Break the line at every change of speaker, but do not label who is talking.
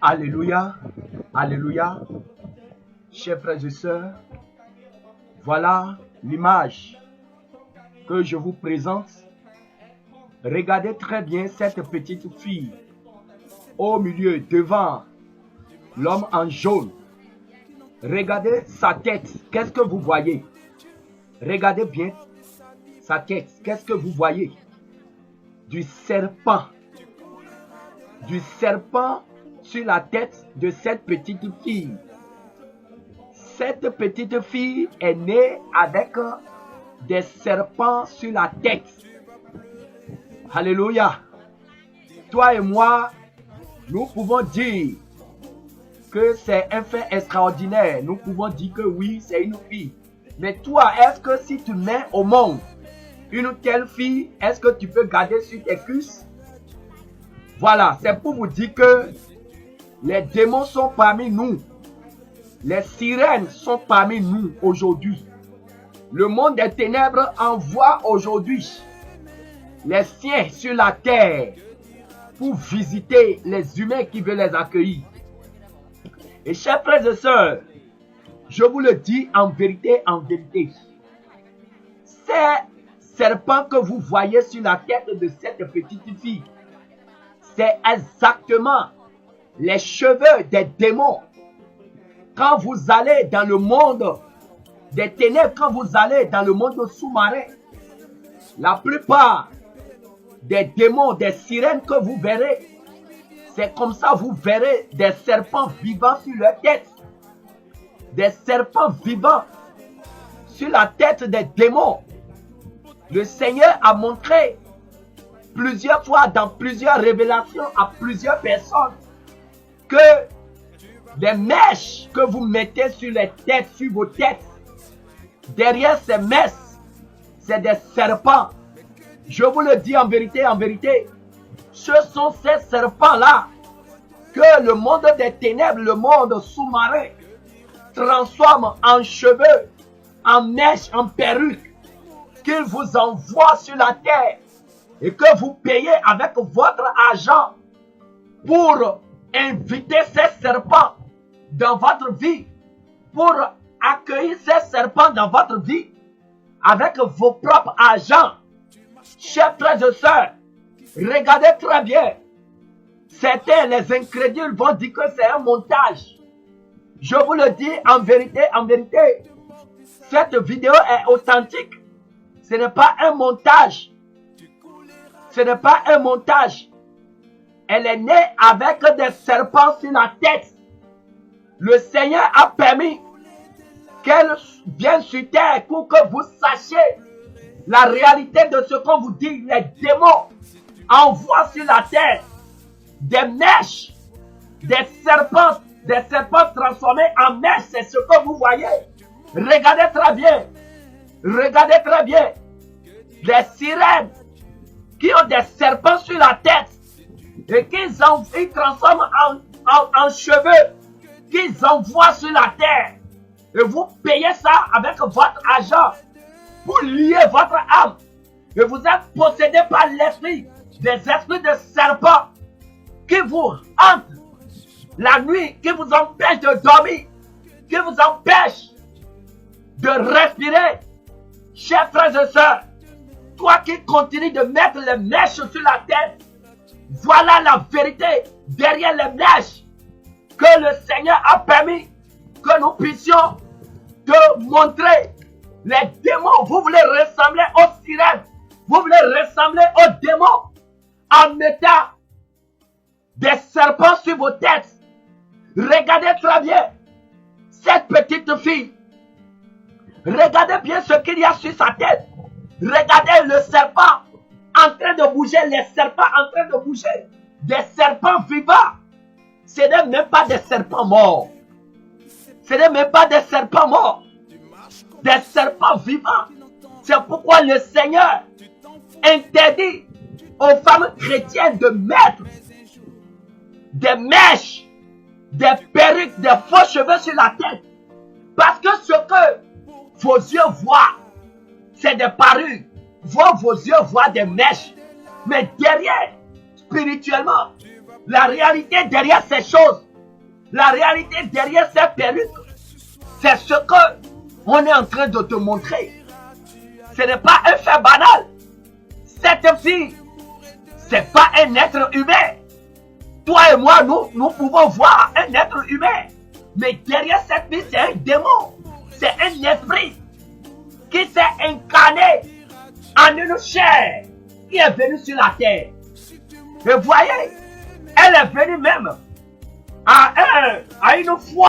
Alléluia, alléluia. Chers frères et sœurs, voilà l'image que je vous présente. Regardez très bien cette petite fille au milieu, devant l'homme en jaune. Regardez sa tête, qu'est-ce que vous voyez? Regardez bien sa tête, qu'est-ce que vous voyez? Du serpent sur la tête de cette petite fille. Cette petite fille est née avec des serpents sur la tête. Alléluia. Toi et moi, nous pouvons dire que c'est un fait extraordinaire. Nous pouvons dire que oui, c'est une fille. Mais toi, est-ce que si tu mets au monde une telle fille, est-ce que tu peux garder sur tes cuisses? Voilà, c'est pour vous dire que les démons sont parmi nous. Les sirènes sont parmi nous aujourd'hui. Le monde des ténèbres envoie aujourd'hui les siens sur la terre pour visiter les humains qui veulent les accueillir. Et chers frères et sœurs, je vous le dis en vérité, ces serpents que vous voyez sur la tête de cette petite fille, c'est exactement les cheveux des démons. Quand vous allez dans le monde des ténèbres, quand vous allez dans le monde sous-marin, la plupart des démons, des sirènes que vous verrez, c'est comme ça vous verrez des serpents vivants sur leur tête. Des serpents vivants sur la tête des démons. Le Seigneur a montré plusieurs fois dans plusieurs révélations à plusieurs personnes que les mèches que vous mettez sur les têtes, sur vos têtes, derrière ces mèches, c'est des serpents. Je vous le dis en vérité, ce sont ces serpents-là que le monde des ténèbres, le monde sous-marin, transforme en cheveux, en mèches, en perruques, qu'il vous envoie sur la terre et que vous payez avec votre argent pour inviter ces serpents dans votre vie, pour accueillir ces serpents dans votre vie avec vos propres argent. Chers frères et sœurs, regardez très bien. Certains, les incrédules, vont dire que c'est un montage. Je vous le dis en vérité, cette vidéo est authentique. Ce n'est pas un montage. Ce n'est pas un montage. Elle est née avec des serpents sur la tête. Le Seigneur a permis qu'elle vienne sur terre pour que vous sachiez la réalité de ce qu'on vous dit. Les démons envoient sur la terre des mèches, des serpents transformés en mèches. C'est ce que vous voyez. Regardez très bien. Les sirènes qui ont des serpents sur la tête et qu'ils transforment en cheveux, qu'ils envoient sur la terre. Et vous payez ça avec votre argent pour lier votre âme. Et vous êtes possédé par l'esprit, des esprits de serpents qui vous hantent la nuit, qui vous empêchent de dormir, qui vous empêchent de respirer. Chers frères et sœurs, toi qui continues de mettre les mèches sur la tête, voilà la vérité derrière les mèches que le Seigneur a permis que nous puissions te montrer. Les démons, vous voulez ressembler aux sirènes, vous voulez ressembler aux démons en mettant des serpents sur vos têtes. Regardez très bien cette petite fille. Regardez bien ce qu'il y a sur sa tête. Regardez le serpent en train de bouger, les serpents en train de bouger. Des serpents vivants. Ce n'est même pas des serpents morts. Ce n'est même pas des serpents morts. Des serpents vivants. C'est pourquoi le Seigneur interdit aux femmes chrétiennes de mettre des mèches, des perruques, des faux cheveux sur la tête. Parce que ce que vos yeux voient, c'est des parures. Vos yeux voient des mèches. Mais derrière, spirituellement, la réalité derrière ces choses, La réalité derrière ces perruques, c'est ce que on est en train de te montrer. Ce n'est pas un fait banal. Cette fille, c'est pas un être humain. Toi et moi, nous pouvons voir un être humain. Mais derrière cette fille, c'est un démon. C'est un esprit qui s'est incarné en une chair qui est venue sur la terre. Et voyez, elle est venue même à une foi